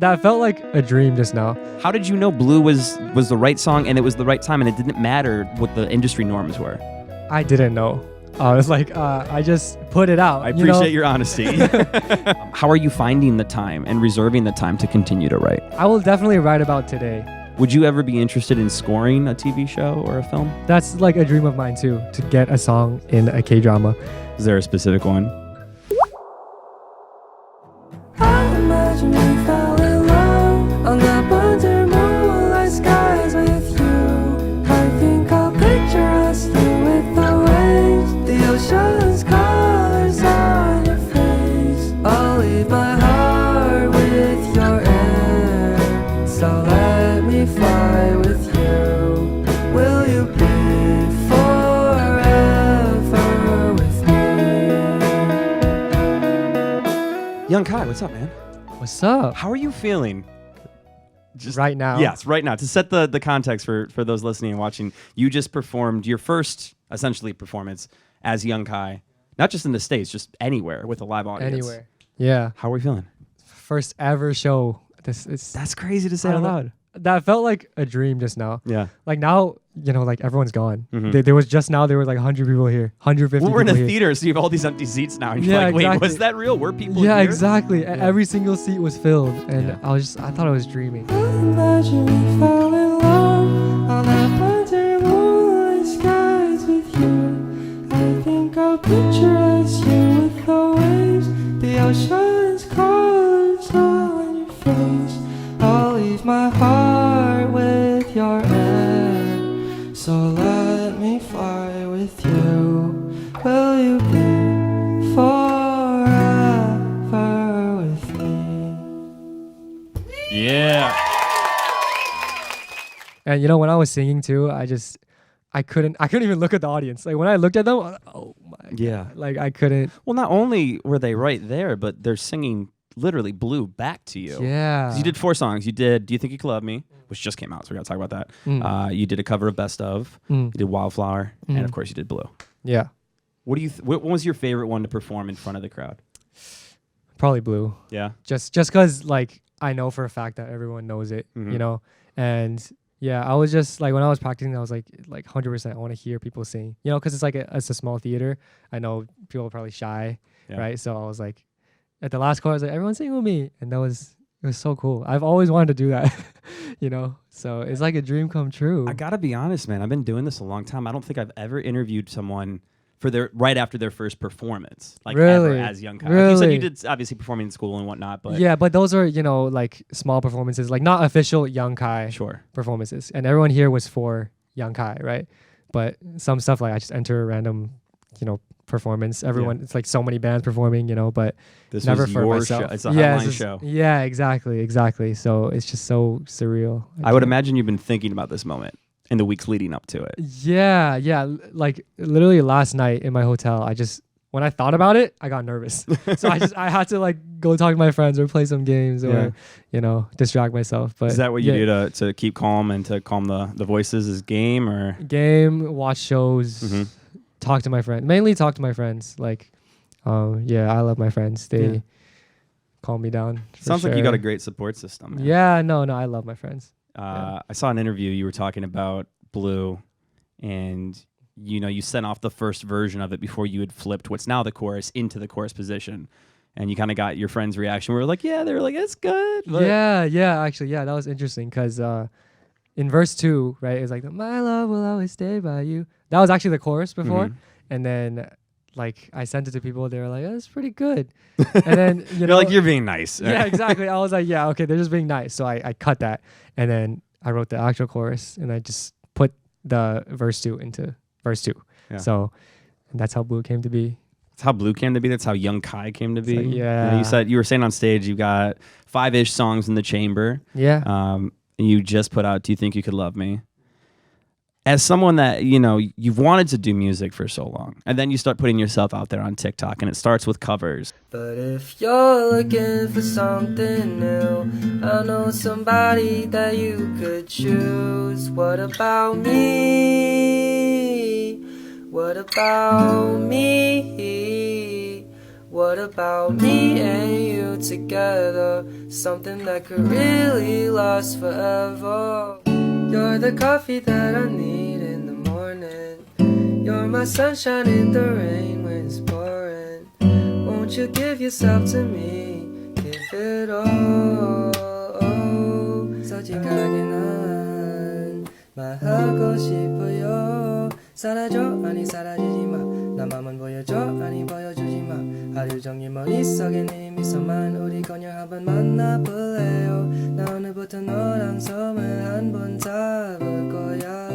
That felt like a dream just now. How did you know Blue was the right song and it was the right time and it didn't matter what the industry norms were? I didn't know. I was like, I just put it out. I appreciate your honesty. How are you finding the time and reserving the time to continue to write? I will definitely write about today. Would you ever be interested in scoring a TV show or a film? That's like a dream of mine too, to get a song in a K-drama. Is there a specific one? I imagine we fell in love on the winter moonlight skies with you. I think I'll picture us here with the waves, the ocean's colors on your face. I'll leave my heart with your air, so let me fly with you. Will you be forever with me? Young Kai, what's up, man? What's up? How are you feeling? Just right now? Yes, right now. To set the context for those listening and watching, you just performed your first, essentially, performance as Young Kai, not just in the States, just anywhere with a live audience. Anywhere. Yeah. How are we feeling? First ever show. That's crazy to say out loud. That felt like a dream just now. Yeah. Like now, like everyone's gone. Mhm. There was just now, there were like 100 people here, 150 Well, we're in a people here. theater, so you have all these empty seats now. And you're Yeah, like, wait, exactly. was that real? Were people Yeah, here? exactly. Yeah. Every single seat was filled. And Yeah. I thought I was dreaming. I imagine we fell in love on the winter moonlight skies with you. I think I'll picture us here with the waves, the ocean's colors on your face. I'll leave my heart with your air, so let me fly with you. Will you be forever with me? Yeah. And when I was singing too, I couldn't even look at the audience. Like when I looked at them, I was like, oh my Yeah. God. Like I couldn't. Well, not only were they right there, but they're singing literally Blue back to you. Yeah. 'Cause you did 4 songs. You did Do You Think You Could Love Me, which just came out, so we got to talk about that. Mm. You did a cover of Best Of. Mm. You did Wildflower, and Mm. of course you did Blue. Yeah. What do you? What was your favorite one to perform in front of the crowd? Probably Blue. Yeah. Just because like I know for a fact that everyone knows it, Mhm. and yeah, I was just like when I was practicing, I was like 100%. I want to hear people sing, because it's like it's a small theater. I know people are probably shy, Yeah. right? So I was like, at the last chorus, like everyone sing with me, and it was so cool. I've always wanted to do that, So it's like a dream come true. I gotta be honest, man. I've been doing this a long time. I don't think I've ever interviewed someone for their right after their first performance, like ever Really? as Young Kai. Like you said, Really? you did obviously performing in school and whatnot, but Yeah, but those are like small performances, like not official Young Kai sure. performances. And everyone here was for Young Kai, right? But some stuff like I just enter a random, performance. Everyone, it's like so many bands performing, but This never was for your myself. show. It's a Yeah, headline it's just- show. Yeah, exactly. So it's just so surreal. I would can't- imagine you've been thinking about this moment in the weeks leading up to it. Yeah. Like literally last night in my hotel, when I thought about it, I got nervous. So I had to like go talk to my friends or play some games or, distract myself. But Is that what you yeah, do to keep calm and to calm the voices? Is game or? game, watch shows, Mhm. talk to my friends. Mainly talk to my friends. Like, I love my friends. They Yeah. calm me down. for Sounds like you got a sure. great support system. Man. Yeah, no, I love my friends. I saw an interview. You were talking about Blue, and you sent off the first version of it before you had flipped what's now the chorus into the chorus position, and you kind of got your friends' reaction. We were like, yeah, they were like, it's good. But Actually, that was interesting because in verse 2, right, it's like my love will always stay by you. That was actually the chorus before, Mhm. and then like I sent it to people. They were like, that's pretty good. And then You're like, you're being nice. yeah, exactly. I was like, yeah, okay, they're just being nice. So I cut that, and then I wrote the actual chorus, and I just put the verse 2 into verse 2. Yeah. So and that's how Blue came to be. That's how Blue came to be. That's how Young Kai came to be. like, yeah. You were saying on stage you got 5-ish songs in the chamber. Yeah. And you just put out Do You Think You Could Love Me? As someone that, you've wanted to do music for so long, and then you start putting yourself out there on TikTok, and it starts with covers. But if you're looking for something new, I know somebody that you could choose. What about me? What about me? What about me and you together? Something that could really last forever. You're the coffee that I need in the morning. You're my sunshine in the rain when it's pouring. Won't you give yourself to me? Give it all. 솔직하게 난 말하고 싶어요. 사라져 아니 사라지지 마. 나만만 보여줘 아니 보여주지 마. 하루 종일 머릿속에 네 미소만 우리 그냥 한번 만나볼래요. 나 오늘부터 너랑 손을 한번 잡을 거야.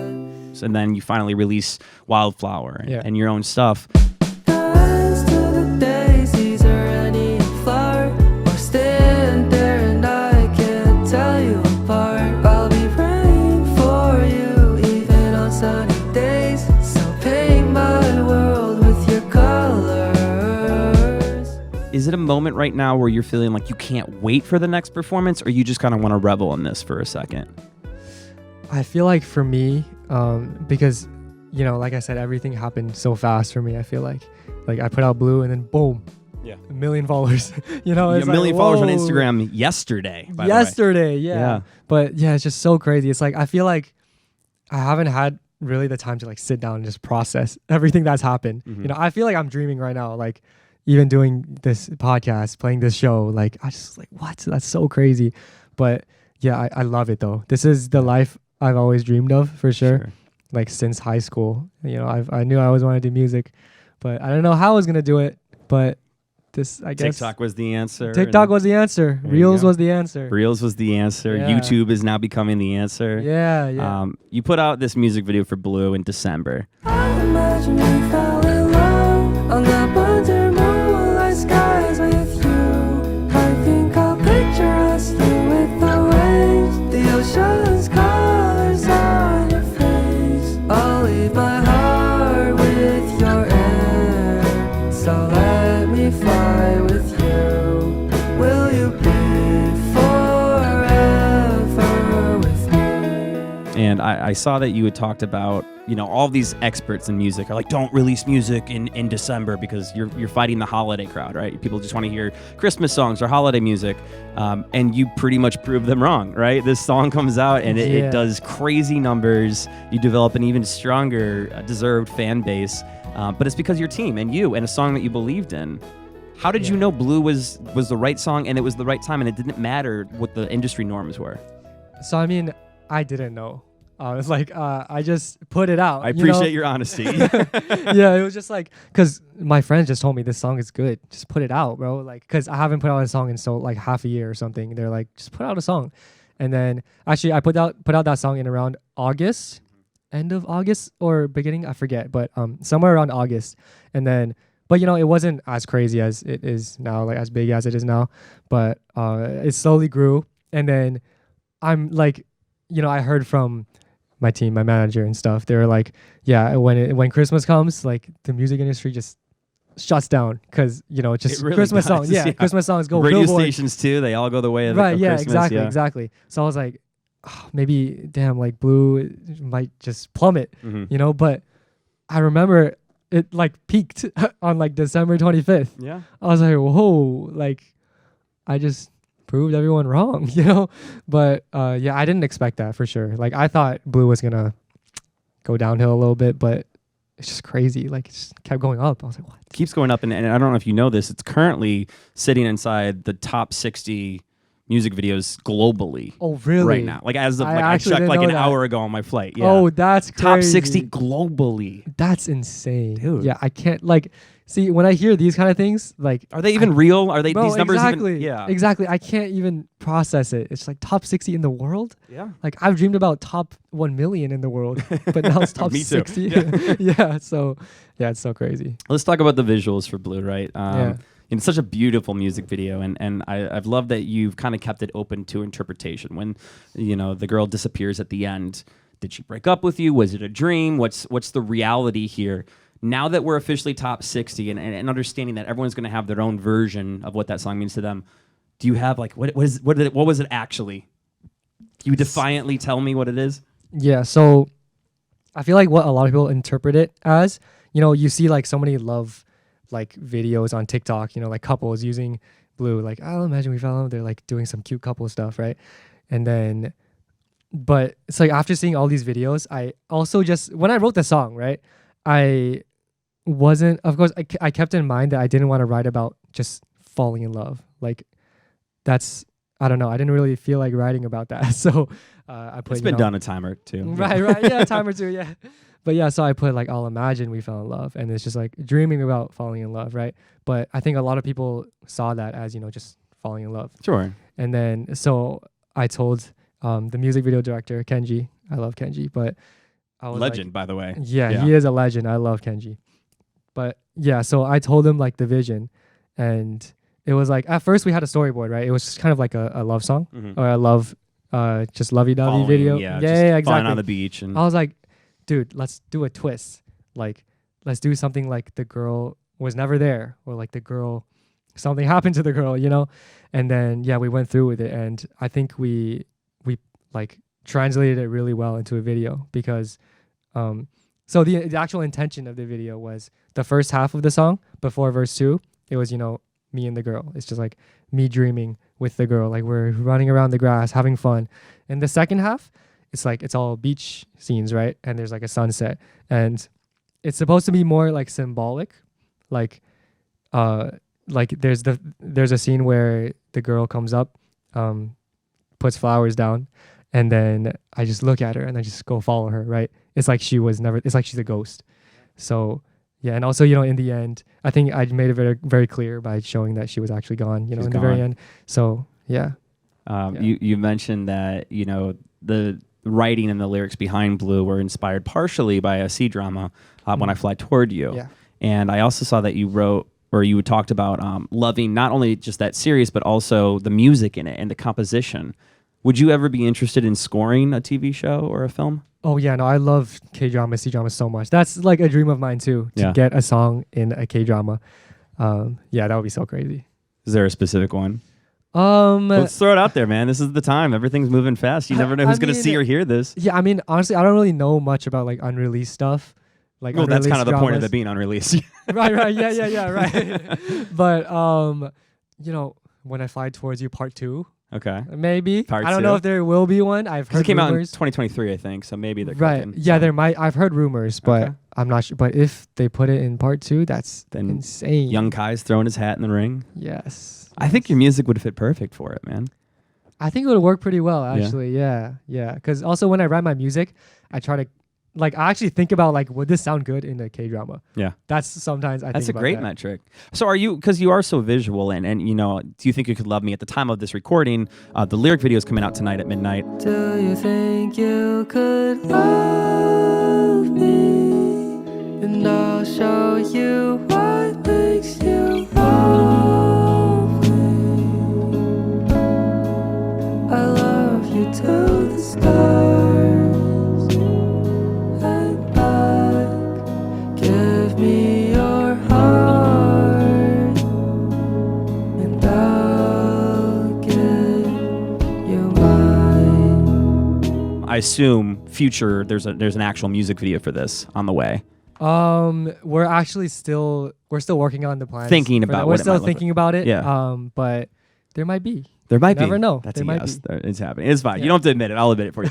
And then you finally release Wildflower and your own stuff. Dance to the daisies or any flower, or stand there and I can't tell you apart. I'll be praying for you even on sunny days. So paint my world with your colors. Is it a moment right now where you're feeling like you can't wait for the next performance, or you just kind of want to revel in this for a second? I feel like for me, because, you know, like I said, everything happened so fast for me. I feel like I put out Blue and then boom, Yeah. 1 million followers. You know, it's a million like, followers on whoa. Instagram yesterday. By Yesterday, the way. yeah. But yeah, it's just so crazy. It's like I feel like I haven't had really the time to like sit down and just process everything that's happened. Mhm. You know, I feel like I'm dreaming right now. Like even doing this podcast, playing this show, like I just like what? That's so crazy. But yeah, I love it though. This is the life I've always dreamed of for sure. Like since high school, you know, I knew I always wanted to do music, but I don't know how I was gonna do it. But this, I guess, TikTok was the answer. TikTok was the answer. There you Reels go. was the answer. Reels was the answer. Yeah. YouTube is now becoming the answer. Yeah, yeah. You put out this music video for Blue in December. I imagine we fell in love on the under moonlight skies with you. I think I'll picture us here with the waves, the ocean's colors on your face. I'll leave my heart with your air, so let me fly with you. Will you be forever with me? And I saw that you had talked about, you know, all these experts in music are like, don't release music in December because you're fighting the holiday crowd, right? People just want to hear Christmas songs or holiday music. And you pretty much proved them wrong, right? This song comes out and it does crazy numbers. You develop an even stronger, deserved fan base. But it's because your team and you and a song that you believed in. How did you know Blue was the right song and it was the right time and it didn't matter what the industry norms were? So I mean, I didn't know. It's like I just put it out. I appreciate your honesty. Yeah, it was just like because my friends just told me this song is good. Just put it out, bro. Like because I haven't put out a song in so like half a year or something. They're like, just put out a song. And then actually I put out that song in around August, end of August or beginning, I forget, but somewhere around August. And then but you know, it wasn't as crazy as it is now, like as big as it is now. But it slowly grew. And then I'm like, you know, I heard from my team, my manager and stuff. They were like, yeah, when Christmas comes, like the music industry just shuts down because, you know, just really Christmas does, songs. Yeah, yeah. Christmas songs go Radio Billboard. stations too, they all go the way of Right, of yeah, Christmas. exactly. So I was like, oh, maybe, damn, like Blue might just plummet, Mhm. you know? But I remember it like peaked on like December 25th. Yeah. I was like, whoa, like I just proved everyone wrong, you know? But yeah, I didn't expect that for sure. Like I thought Blue was gonna go downhill a little bit, but it's just crazy. Like it just kept going up. I was like, what? Keeps going up, and I don't know if you know this, it's currently sitting inside the top 60 music videos globally. Oh, really? Right now. Like as of I like I actually checked didn't like know an that. hour ago on my flight. Yeah. Oh, that's crazy. top 60 globally. That's insane. Dude. Yeah, I can't like see when I hear these kind of things, like Are they even real? Are they bro, these numbers exactly, even? Yeah. Exactly. I can't even process it. It's like top 60 in the world. Yeah. Like I've dreamed about top 1 million in the world, but now it's top Me too. 60. Yeah. So yeah, it's so crazy. Let's talk about the visuals for Blue, right? Yeah. It's such a beautiful music video, and I've loved that you've kind of kept it open to interpretation. When, you know, the girl disappears at the end, did she break up with you? Was it a dream? What's the reality here? Now that we're officially top 60 and understanding that everyone's going to have their own version of what that song means to them, do you have like what was it actually? Can you defiantly tell me what it is? Yeah. So I feel like what a lot of people interpret it as, you know, you see like so many love like videos on TikTok, like couples using Blue. Like, I'll imagine we fell in love. They're like doing some cute couple stuff, right? And then, but it's like after seeing all these videos, I also just, when I wrote the song, right, I wasn't, of course, I kept in mind that I didn't want to write about just falling in love. Like, that's, I don't know, I didn't really feel like writing about that. So I put, It's been done a time or two. Right, yeah, a time or two, yeah. But yeah, so I put like, I'll imagine we fell in love. And it's just like dreaming about falling in love, right? But I think a lot of people saw that as, just falling in love. Sure. And then, so I told the music video director, Kenji, I love Kenji, but I was Legend, by the way. Yeah, he is a legend. I love Kenji. But yeah, so I told him like the vision, and it was like, at first we had a storyboard, right? It was just kind of like a love song or a love, just lovey-dovey video. Yeah, exactly. Falling on the beach. And I was like, dude, let's do a twist. Like, let's do something like the girl was never there, or like the girl, something happened to the girl, And then, yeah, we went through with it. And I think we like translated it really well into a video because, so the actual intention of the video was the first half of the song before verse 2, it was, me and the girl. It's just like me dreaming with the girl. Like we're running around the grass, having fun. And the second half, it's like, it's all beach scenes, right? And there's like a sunset. And it's supposed to be more like symbolic. Like there's a scene where the girl comes up, puts flowers down, and then I just look at her and I just go follow her, right? It's like it's like she's a ghost. So yeah, and also, in the end, I think I made it very, very clear by showing that she was actually gone, She's in gone. the very end. So yeah. You mentioned that, the writing and the lyrics behind Blue were inspired partially by a C drama, When I Fly Toward You. Yeah. And I also saw that you wrote, or you talked about loving not only just that series, but also the music in it and the composition. Would you ever be interested in scoring a TV show or a film? Oh yeah, no, I love K-drama, C-drama so much. That's like a dream of mine too, to get a song in a K-drama. Yeah, that would be so crazy. Is there a specific one? Let's throw it out there, man. This is the time. Everything's moving fast. You never know who's going to see or hear this. Yeah, I mean, honestly, I don't really know much about like unreleased stuff. Like, well, that's kind of the point of dramas. it being unreleased. right. Yeah, right. But When I Fly Towards You Part 2. Okay. Maybe. Part I don't 2? know if there will be one. I've heard it came rumors. out in 2023, I think. So maybe they're right. cooking. Yeah, there might. I've heard rumors, but Okay. I'm not sure. But if they put it in Part 2, that's Then insane. Young Kai's throwing his hat in the ring. Yes. I think your music would fit perfect for it, man. I think it would work pretty well, actually. Yeah. Because also when I write my music, I try to, I actually think about, would this sound good in a K-drama? Yeah. That's sometimes I That's think a about great that. metric. So because you are so visual and Do You Think You Could Love Me at the time of this recording, the lyric video is coming out tonight at midnight. Do you think you could love me? And I'll show you what makes you love me. I love you to the stars and back. Give me your heart and I'll give you mine. I assume future there's an actual music video for this on the way. We're actually still working on the plans. Thinking for about that. what We're it still might look thinking about it. Yeah. But there might be. There might Never be. know. That's There a might yes. be. It's happening. It's fine. Yeah. You don't have to admit it. I'll admit it for you.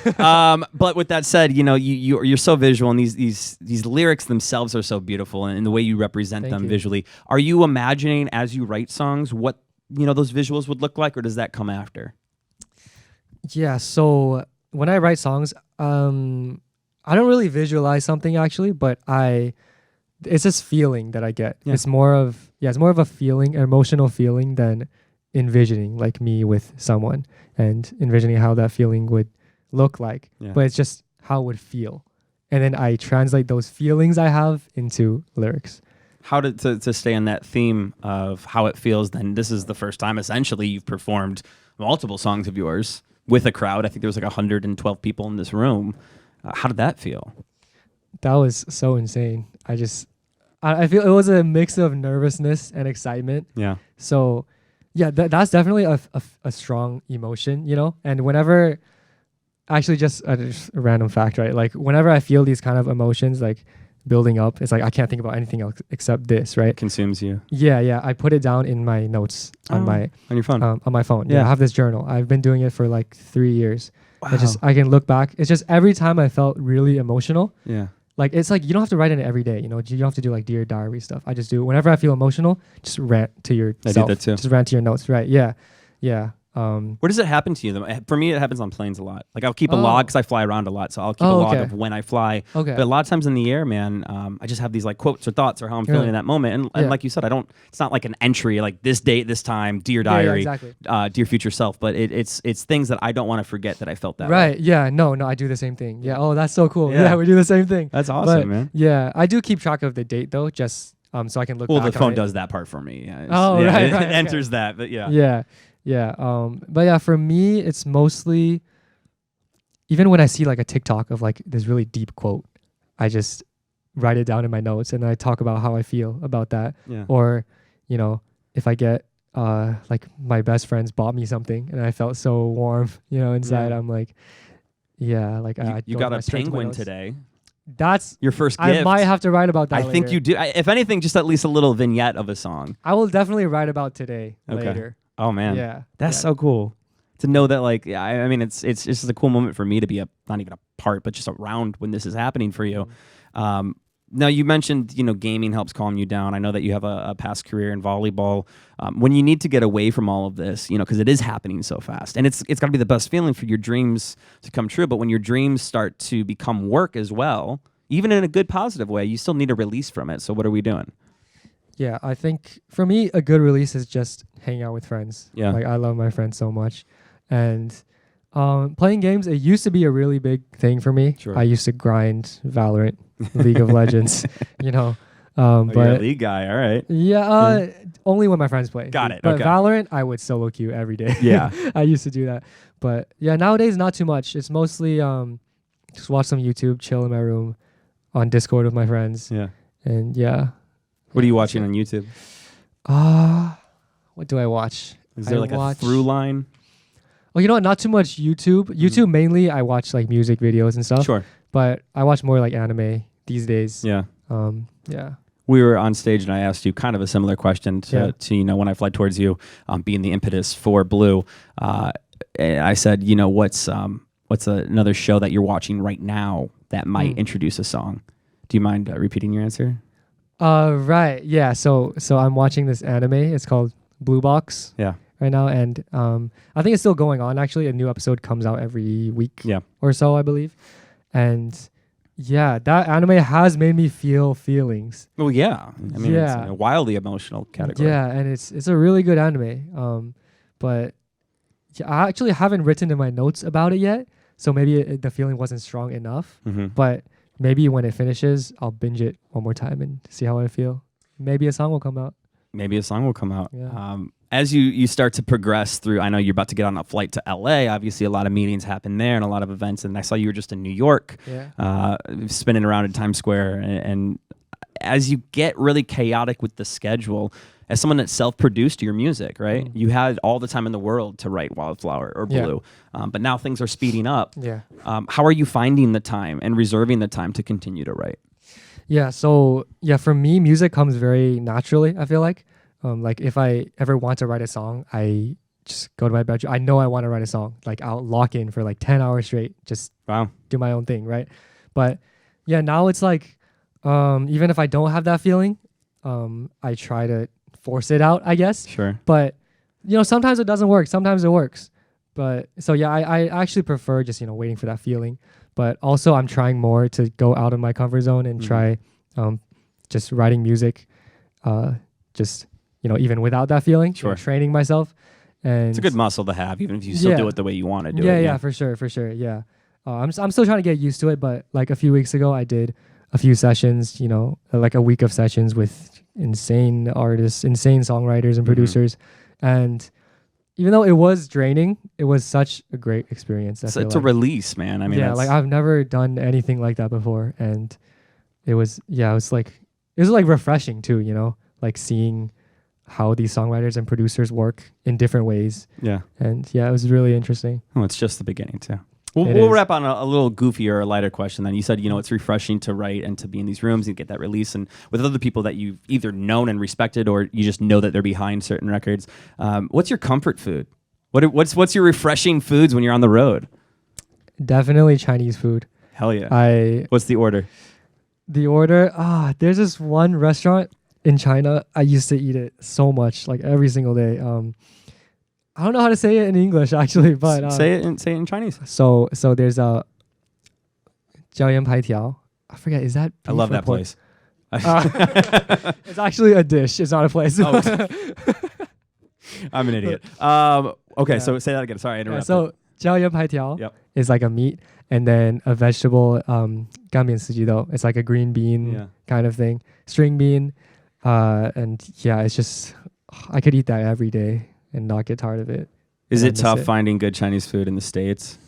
But with that said, you're so visual, and these lyrics themselves are so beautiful, and the way you represent Thank them you. visually. Are you imagining as you write songs what those visuals would look like, or does that come after? Yeah. So when I write songs, I don't really visualize something actually, but it's this feeling that I get. Yeah. It's more of a feeling, an emotional feeling than envisioning like me with someone and envisioning how that feeling would look like. Yeah. But it's just how it would feel. And then I translate those feelings I have into lyrics. How to stay on that theme of how it feels, then this is the first time essentially you've performed multiple songs of yours with a crowd. I think there was 112 people in this room. How did that feel? That was so insane. I feel it was a mix of nervousness and excitement. Yeah. So yeah, that's definitely a strong emotion, and whenever, actually just a random fact, right? Like whenever I feel these kind of emotions, like building up. It's like I can't think about anything else except this, right? Consumes you. Yeah. I put it down in my notes on your phone. on my phone. Yeah. I have this journal. I've been doing it for like 3 years. Wow. I can look back. It's just every time I felt really emotional. Yeah. Like it's like you don't have to write in it every day. You don't have to do like Dear Diary stuff. I just do it whenever I feel emotional. Just rant to yourself. I do that too. Just rant to your notes. Right? Yeah. Where does it happen to you? For me, it happens on planes a lot. Like I'll keep a log because I fly around a lot, so I'll keep a log of when I fly. Okay. But a lot of times in the air, man, I just have these like quotes or thoughts or how I'm feeling in that moment. And like you said, it's not like an entry like this date, this time, Dear Diary, exactly. Dear Future Self. But it's things that I don't want to forget that I felt that way. Right. Yeah. No, I do the same thing. Yeah. Oh, that's so cool. Yeah. Yeah, we do the same thing. That's awesome, But, man. yeah, I do keep track of the date though, just so I can look. Well, back the phone on it. does that part for me. Yeah, Right. It enters that, but yeah. Yeah. But yeah, for me, it's mostly even when I see like a TikTok of like this really deep quote, I just write it down in my notes and I talk about how I feel about that. Yeah. Or, if I get like my best friends bought me something and I felt so warm, inside, Yeah. I'm like, yeah, like You I got go a straight to my penguin notes. today. That's Your first I gift. might have to write about that. I think later. you do. If anything, just at least a little vignette of a song. I will definitely write about today Okay. later. Oh man, Yeah. that's so cool to know that. Like, yeah, I mean, it's just a cool moment for me to be not even a part, but just around when this is happening for you. Now you mentioned, gaming helps calm you down. I know that you have a past career in volleyball. When you need to get away from all of this, because it is happening so fast, and it's got to be the best feeling for your dreams to come true. But when your dreams start to become work as well, even in a good positive way, you still need a release from it. So what are we doing? Yeah, I think for me, a good release is just hanging out with friends. Yeah. Like I love my friends so much. And playing games, it used to be a really big thing for me. Sure. I used to grind Valorant, League of Legends, You're but a league guy, all right. yeah, only when my friends play. Got it, But okay. Valorant, I would solo queue every day. Yeah. I used to do that. But yeah, nowadays, not too much. It's mostly just watch some YouTube, chill in my room on Discord with my friends. Yeah. And yeah. What are you watching on YouTube? What do I watch? Is there I like a watch- through line? Well, you know what? Not too much YouTube. YouTube mainly, I watch like music videos and stuff. Sure. But I watch more like anime these days. Yeah. Yeah. We were on stage and I asked you kind of a similar question Yeah. to when I fly towards you, being the impetus for Blue. And I said, what's another show that you're watching right now that might introduce a song? Do you mind repeating your answer? Right. Yeah. So I'm watching this anime. It's called Blue Box. Yeah. Right now, and I think it's still going on. Actually, a new episode comes out every week. Yeah. Or so, I believe. And yeah, that anime has made me feel feelings. Well, yeah. I mean, Yeah. it's a wildly emotional category. Yeah, and it's a really good anime. But yeah, I actually haven't written in my notes about it yet, so maybe the feeling wasn't strong enough. Mm-hmm. But maybe when it finishes, I'll binge it one more time and see how I feel. Maybe a song will come out. Maybe a song will come out. Yeah. As you start to progress through, I know you're about to get on a flight to LA. Obviously, a lot of meetings happen there and a lot of events. And I saw you were just in New York, spinning around in Times Square. And as you get really chaotic with the schedule, as someone that self-produced your music, right? You had all the time in the world to write Wildflower or Blue. But now things are speeding up. Yeah. How are you finding the time and reserving the time to continue to write? Yeah. So yeah, for me, music comes very naturally, I feel like. Like if I ever want to write a song, I just go to my bedroom. I know I want to write a song. Like I'll lock in for like 10 hours straight, just Wow. do my own thing, right? But yeah, now it's like, even if I don't have that feeling, I try to force it out, I guess. Sure. But, sometimes it doesn't work. Sometimes it works. But so yeah, I actually prefer just, waiting for that feeling. But also I'm trying more to go out of my comfort zone and try just writing music, even without that feeling, Sure. training myself. And It's a good muscle to have, even if you still do it the way you want to do it. yeah, for sure. Yeah. I'm still trying to get used to it, but like a few weeks ago, I did a few sessions, like a week of sessions with insane artists, insane songwriters and producers. And even though it was draining, it was such a great experience. It's a release, man. I mean, yeah, like I've never done anything like that before. And it was like refreshing too, like seeing how these songwriters and producers work in different ways. Yeah. And yeah, it was really interesting. Oh, it's just the beginning too. We'll wrap on a little goofier or lighter question then. You said, it's refreshing to write and to be in these rooms and get that release and with other people that you've either known and respected or you just know that they're behind certain records. What's your comfort food? What's your refreshing foods when you're on the road? Definitely Chinese food. Hell yeah. What's the order? The order, there's this one restaurant in China. I used to eat it so much, like every single day. I don't know how to say it in English actually, but say it in Chinese. So there's a jiao yan pai tiao. I forget. Is that? I love that place. It's actually a dish. It's not a place. Oh, I'm an idiot. Okay, so say that again. Sorry, I interrupted. So jiao yan pai tiao Yep. is like a meat, and then a vegetable, gan mian sijido. It's like a green bean kind of thing, string bean, and yeah, it's just I could eat that every day and not get tired of it. Is it tough finding good Chinese food in the States?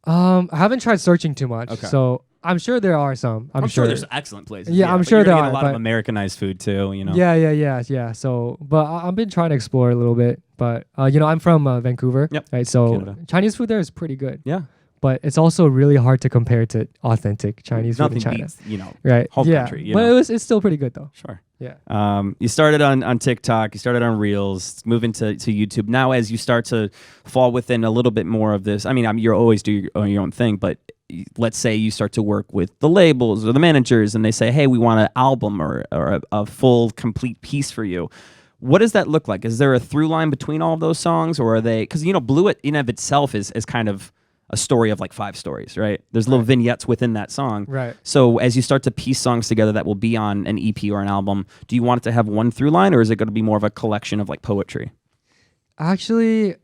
I haven't tried searching too much, so I'm sure there are some. I'm sure there's excellent places. Yeah, I'm sure there are a lot of Americanized food too. Yeah. So, but I've been trying to explore a little bit. But I'm from Vancouver, right? So Canada. Chinese food there is pretty good. Yeah. But it's also really hard to compare to authentic Chinese food in China. Beats, right? Home country. But it's still pretty good though. Sure. Yeah. You started on TikTok. You started on Reels. Moving to YouTube. Now, as you start to fall within a little bit more of this, you're always do your own thing. But let's say you start to work with the labels or the managers, and they say, "Hey, we want an album or a full, complete piece for you." What does that look like? Is there a through line between all of those songs, or are they? Because Blue It in of itself is kind of a story of like 5 stories, right? There's little vignettes within that song. Right. So as you start to piece songs together that will be on an EP or an album, do you want it to have one through line, or is it going to be more of a collection of like poetry? Actually,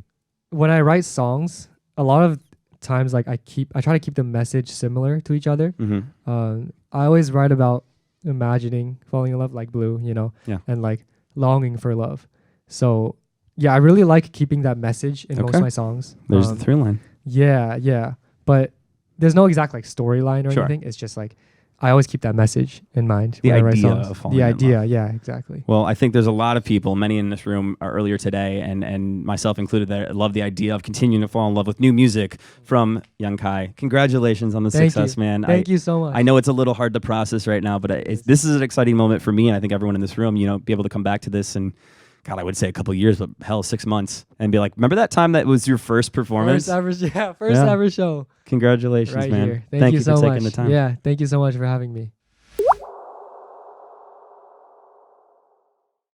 when I write songs, a lot of times like I try to keep the message similar to each other. Mm-hmm. I always write about imagining falling in love like Blue, and like longing for love. So yeah, I really like keeping that message in most of my songs. There's the through line. Yeah. But there's no exact like storyline or anything. It's just like I always keep that message in mind. The when I write idea songs. of falling in love. Yeah, exactly. Well, I think there's a lot of people, many in this room earlier today, and myself included, that love the idea of continuing to fall in love with new music from Young Kai. Congratulations on the success, man. Thank you so much. I know it's a little hard to process right now, but this is an exciting moment for me, and I think everyone in this room, be able to come back to this and, God, I would say a couple of years, but hell, 6 months, and be like, remember that time that was your first performance? First ever show. Congratulations, right man. Here. Thank you so for much. taking the time. Yeah, thank you so much for having me.